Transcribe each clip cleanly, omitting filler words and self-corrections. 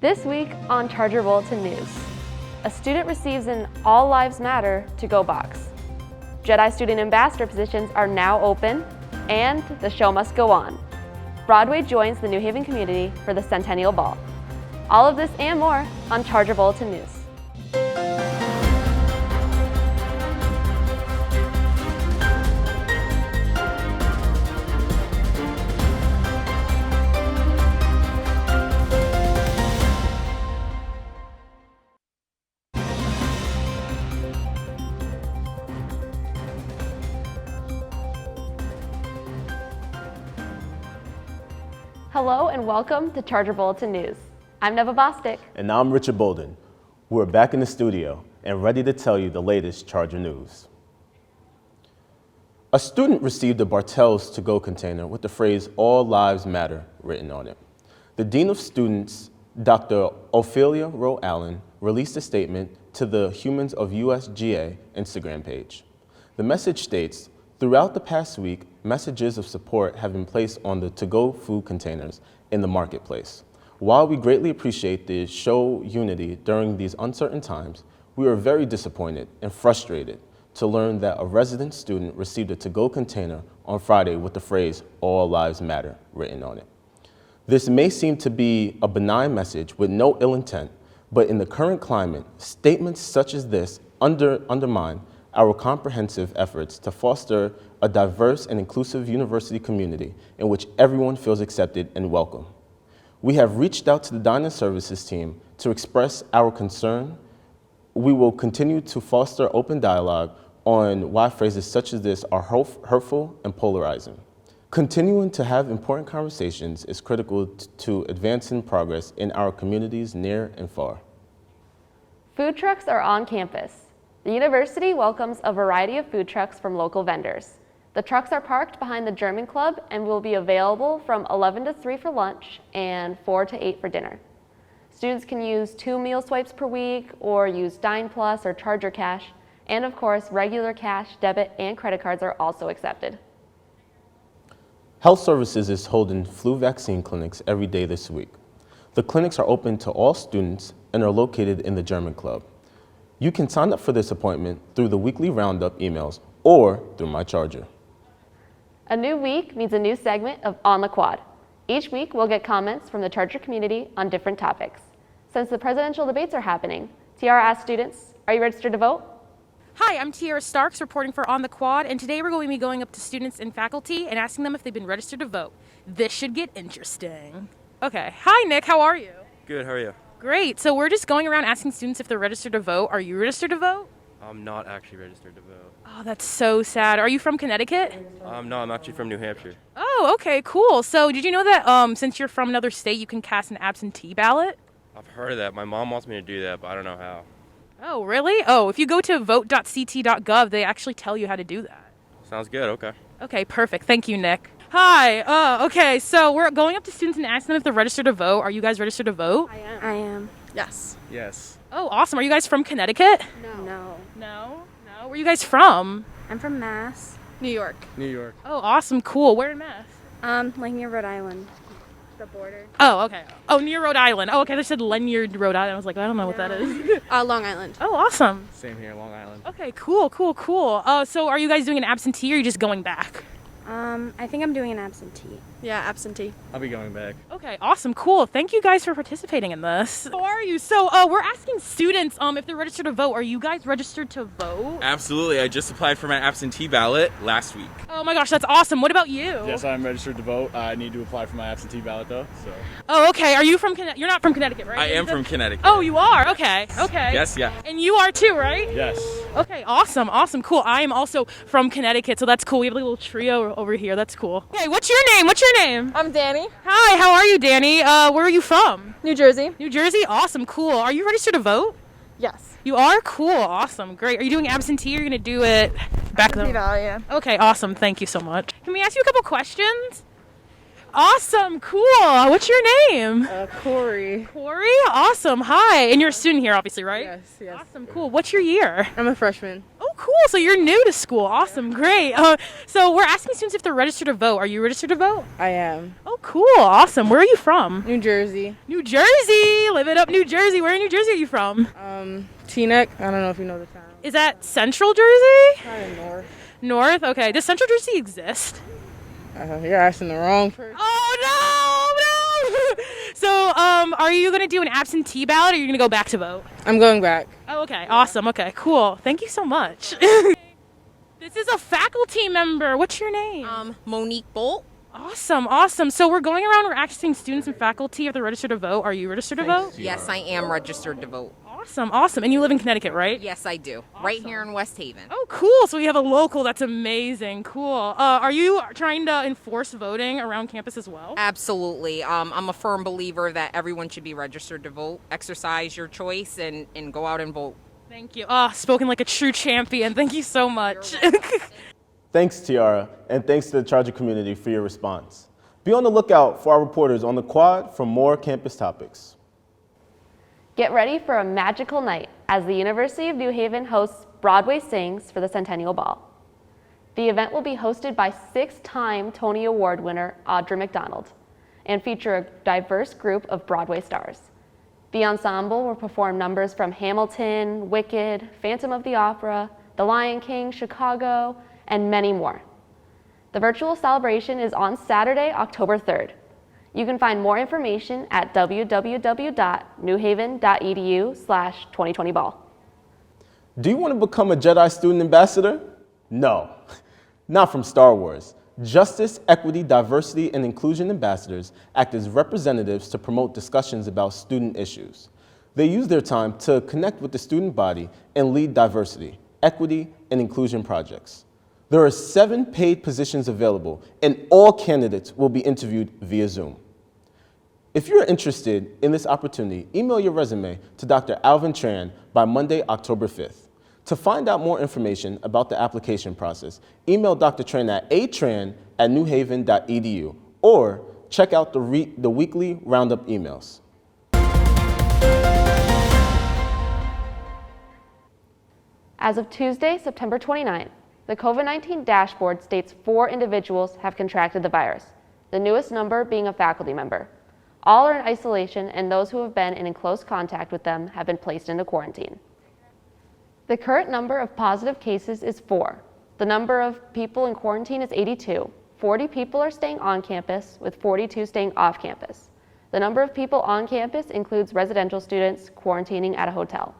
This week on Charger Bulletin News, a student receives an All Lives Matter to-go box. JEDI student ambassador positions are now open, and the show must go on. Broadway joins the New Haven community for the Centennial Ball. All of this and more on Charger Bulletin News. Hello and welcome to Charger Bulletin News. I'm Neva Bostic. And I'm Richard Bolden. We're back in the studio and ready to tell you the latest Charger news. A student received a Bartels to-go container with the phrase "All Lives Matter" written on it. The Dean of Students, Dr. Ophelia Rowe Allen, released a statement to the Humans of USGA Instagram page. The message states, "Throughout the past week, messages of support have been placed on the to-go food containers in the marketplace. While we greatly appreciate the show unity during these uncertain times, we are very disappointed and frustrated to learn that a resident student received a to-go container on Friday with the phrase 'All Lives Matter' written on it. This may seem to be a benign message with no ill intent, but in the current climate, statements such as this undermine our comprehensive efforts to foster a diverse and inclusive university community in which everyone feels accepted and welcome. We have reached out to the dining services team to express our concern. We will continue to foster open dialogue on why phrases such as this are hurtful and polarizing. Continuing to have important conversations is critical to advancing progress in our communities near and far." Food trucks are on campus. The university welcomes a variety of food trucks from local vendors. The trucks are parked behind the German Club and will be available from 11 to 3 for lunch and 4 to 8 for dinner. Students can use 2 meal swipes per week or use Dine Plus or Charger Cash, and of course, regular cash, debit, and credit cards are also accepted. Health Services is holding flu vaccine clinics every day this week. The clinics are open to all students and are located in the German Club. You can sign up for this appointment through the weekly roundup emails or through my Charger. A new week means a new segment of On the Quad. Each week, we'll get comments from the Charger community on different topics. Since the presidential debates are happening, Tiara asked students, "Are you registered to vote?" Hi, I'm Tiara Starks reporting for On the Quad, and today we're going to be going up to students and faculty and asking them if they've been registered to vote. This should get interesting. Okay, hi Nick, how are you? Good, how are you? Great, so we're just going around asking students if they're registered to vote. Are you registered to vote? I'm not actually registered to vote. Oh, that's so sad. Are you from Connecticut? No, I'm actually from New Hampshire. Oh, okay, cool. So did you know that since you're from another state, you can cast an absentee ballot? I've heard of that. My mom wants me to do that, but I don't know how. Oh, really? Oh, if you go to vote.ct.gov, they actually tell you how to do that. Sounds good, okay. Okay, perfect. Thank you, Nick. Hi. Okay, so we're going up to students and asking them if they're registered to vote. Are you guys registered to vote? I am. Yes. Yes. Oh, awesome. Are you guys from Connecticut? No. No? Where are you guys from? I'm from Mass. New York. New York. Oh, awesome. Cool. Where in Mass? Like near Rhode Island. The border. Oh, okay. Oh, near Rhode Island. Oh, okay. They said Ledyard, Rhode Island. I was like, I don't know what that is. Long Island. Oh, awesome. Same here, Long Island. Okay, cool. So are you guys doing an absentee or are you just going back? I think I'm doing an absentee. Yeah, absentee. I'll be going back. Okay, awesome, cool. Thank you guys for participating in this. How are you? So we're asking students if they're registered to vote. Are you guys registered to vote? Absolutely. I just applied for my absentee ballot last week. Oh my gosh, that's awesome. What about you? Yes, I'm registered to vote. I need to apply for my absentee ballot though. So. Oh, okay. Are you from Connecticut? You're not from Connecticut, right? I am from Connecticut. Oh, you are? Okay. Yes, yeah. And you are too, right? Yes. Okay, awesome, cool. I am also from Connecticut, so that's cool. We have a little trio over here. That's cool. Okay, what's your name? I'm Danny. Hi, how are you, Danny? Where are you from? New Jersey. New Jersey? Awesome, cool. Are you registered to vote? Yes. You are? Cool, awesome, great. Are you doing absentee or are you going to do it back Absentee ballot, yeah. Okay, awesome. Thank you so much. Can we ask you a couple questions? Awesome, cool. What's your name? Corey. Corey? Awesome, hi. And you're a student here, obviously, right? Yes. Awesome, cool. What's your year? I'm a freshman. Oh, cool. So you're new to school. Awesome, great. So we're asking students if they're registered to vote. Are you registered to vote? I am. Oh, cool. Awesome. Where are you from? New Jersey. New Jersey. Live it up, New Jersey. Where in New Jersey are you from? Teaneck. I don't know if you know the town. Is that Central Jersey? Kind of north. North? Okay. Does Central Jersey exist? You're asking the wrong person. Oh, no. So, are you going to do an absentee ballot or are you going to go back to vote? I'm going back. Oh, okay. Awesome. Okay, cool. Thank you so much. This is a faculty member. What's your name? Monique Bolt. Awesome. So we're going around, we're asking students and faculty if they're registered to vote. Are you registered to vote? Yes, I am registered to vote. Awesome. And you live in Connecticut, right? Yes, I do. Right here in West Haven. Oh, cool. So we have a local. That's amazing. Cool. Are you trying to enforce voting around campus as well? Absolutely. I'm a firm believer that everyone should be registered to vote. Exercise your choice and go out and vote. Thank you. Spoken like a true champion. Thank you so much. Thanks, Tiara, and thanks to the Charger community for your response. Be on the lookout for our reporters on the quad for more campus topics. Get ready for a magical night as the University of New Haven hosts Broadway Sings for the Centennial Ball. The event will be hosted by 6-time Tony Award winner Audra McDonald and feature a diverse group of Broadway stars. The ensemble will perform numbers from Hamilton, Wicked, Phantom of the Opera, The Lion King, Chicago, and many more. The virtual celebration is on Saturday, October 3rd. You can find more information at www.newhaven.edu/2020ball. Do you want to become a JEDI student ambassador? No, not from Star Wars. Justice, Equity, Diversity, and Inclusion ambassadors act as representatives to promote discussions about student issues. They use their time to connect with the student body and lead diversity, equity, and inclusion projects. There are 7 paid positions available, and all candidates will be interviewed via Zoom. If you're interested in this opportunity, email your resume to Dr. Alvin Tran by Monday, October 5th. To find out more information about the application process, email Dr. Tran at atran@newhaven.edu or check out the weekly roundup emails. As of Tuesday, September 29th, the COVID-19 dashboard states 4 individuals have contracted the virus, the newest number being a faculty member. All are in isolation, and those who have been in close contact with them have been placed into quarantine. The current number of positive cases is 4. The number of people in quarantine is 82. 40 people are staying on campus, with 42 staying off campus. The number of people on campus includes residential students quarantining at a hotel.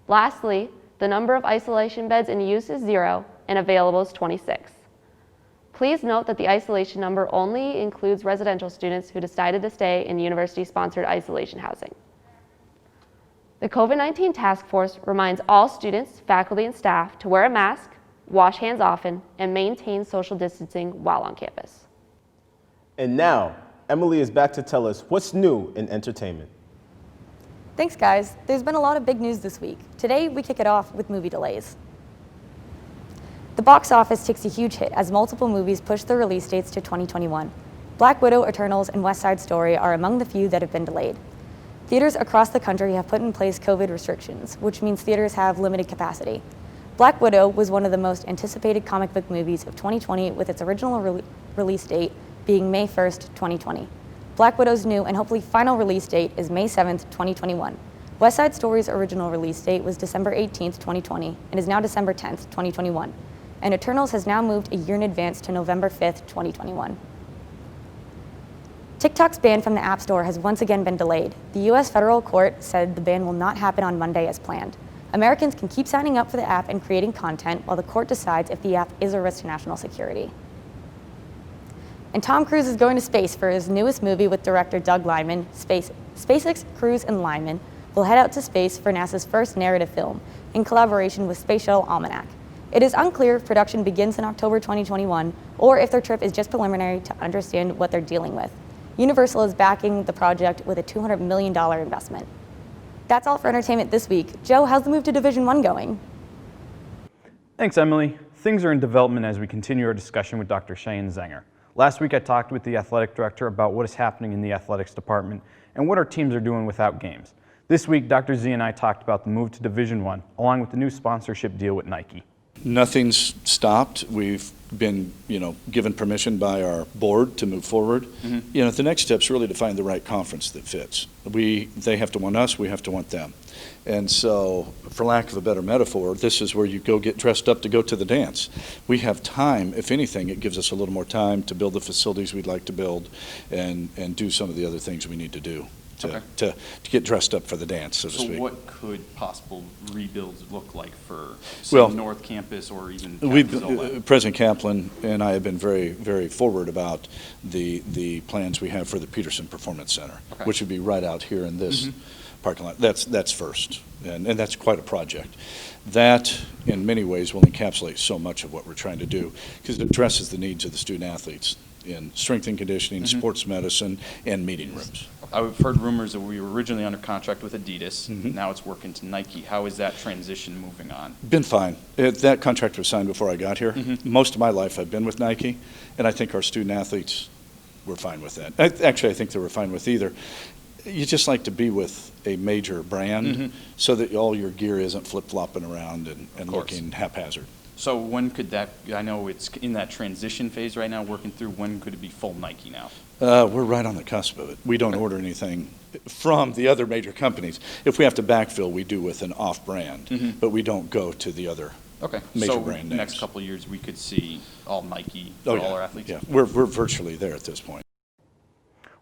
Lastly, the number of isolation beds in use is 0, and available is 26. Please note that the isolation number only includes residential students who decided to stay in university-sponsored isolation housing. The COVID-19 task force reminds all students, faculty, and staff to wear a mask, wash hands often, and maintain social distancing while on campus. And now, Emily is back to tell us what's new in entertainment. Thanks, guys. There's been a lot of big news this week. Today, we kick it off with movie delays. The box office takes a huge hit as multiple movies push their release dates to 2021. Black Widow, Eternals, and West Side Story are among the few that have been delayed. Theaters across the country have put in place COVID restrictions, which means theaters have limited capacity. Black Widow was one of the most anticipated comic book movies of 2020, with its original release date being May 1st, 2020. Black Widow's new and hopefully final release date is May 7th, 2021. West Side Story's original release date was December 18th, 2020, and is now December 10th, 2021. And Eternals has now moved a year in advance to November 5th, 2021. TikTok's ban from the App Store has once again been delayed. The U.S. federal court said the ban will not happen on Monday as planned. Americans can keep signing up for the app and creating content while the court decides if the app is a risk to national security. And Tom Cruise is going to space for his newest movie with director Doug Liman. SpaceX, Cruise, and Liman will head out to space for NASA's first narrative film in collaboration with Space Shuttle Almanac. It is unclear if production begins in October 2021 or if their trip is just preliminary to understand what they're dealing with. Universal is backing the project with a $200 million investment. That's all for entertainment this week. Joe, how's the move to Division I going? Thanks, Emily. Things are in development as we continue our discussion with Dr. Cheyenne Zenger. Last week I talked with the athletic director about what is happening in the athletics department and what our teams are doing without games. This week, Dr. Z and I talked about the move to Division I, along with the new sponsorship deal with Nike. Nothing's stopped. We've been, given permission by our board to move forward. The next step's really to find the right conference that fits. They have to want us, we have to want them. And so, for lack of a better metaphor, this is where you go get dressed up to go to the dance. We have time. If anything, it gives us a little more time to build the facilities we'd like to build and do some of the other things we need to do to get dressed up for the dance, so to speak. So what could possible rebuilds look like for, say, North Campus or even President Kaplan and I have been very, very forward about the plans we have for the Peterson Performance Center, which would be right out here in this parking lot. That's first, and that's quite a project. That, in many ways, will encapsulate so much of what we're trying to do because it addresses the needs of the student athletes in strength and conditioning, sports medicine, and meeting rooms. I've heard rumors that we were originally under contract with Adidas. Now it's working to Nike. How is that transition moving on? Been fine. That contract was signed before I got here. Most of my life I've been with Nike, and I think our student athletes were fine with that. Actually, I think they were fine with either. You just like to be with a major brand so that all your gear isn't flip-flopping around and looking haphazard. So when could that, I know it's in that transition phase right now, working through, when could it be full Nike now? We're right on the cusp of it. We don't order anything from the other major companies. If we have to backfill, we do with an off-brand, but we don't go to the other major brand names. So next couple of years we could see all Nike for all our athletes? Yeah, we're virtually there at this point.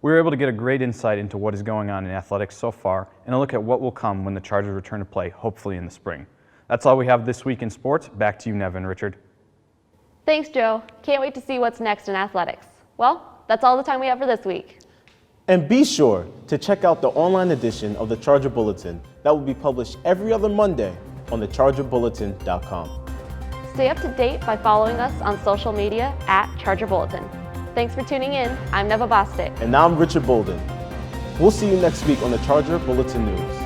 We were able to get a great insight into what is going on in athletics so far and a look at what will come when the Chargers return to play, hopefully in the spring. That's all we have this week in sports. Back to you, Nevin. Richard. Thanks, Joe. Can't wait to see what's next in athletics. Well, that's all the time we have for this week. And be sure to check out the online edition of the Charger Bulletin that will be published every other Monday on thechargerbulletin.com. Stay up to date by following us on social media at Charger Bulletin. Thanks for tuning in. I'm Neva Bostic. And I'm Richard Bolden. We'll see you next week on the Charger Bulletin News.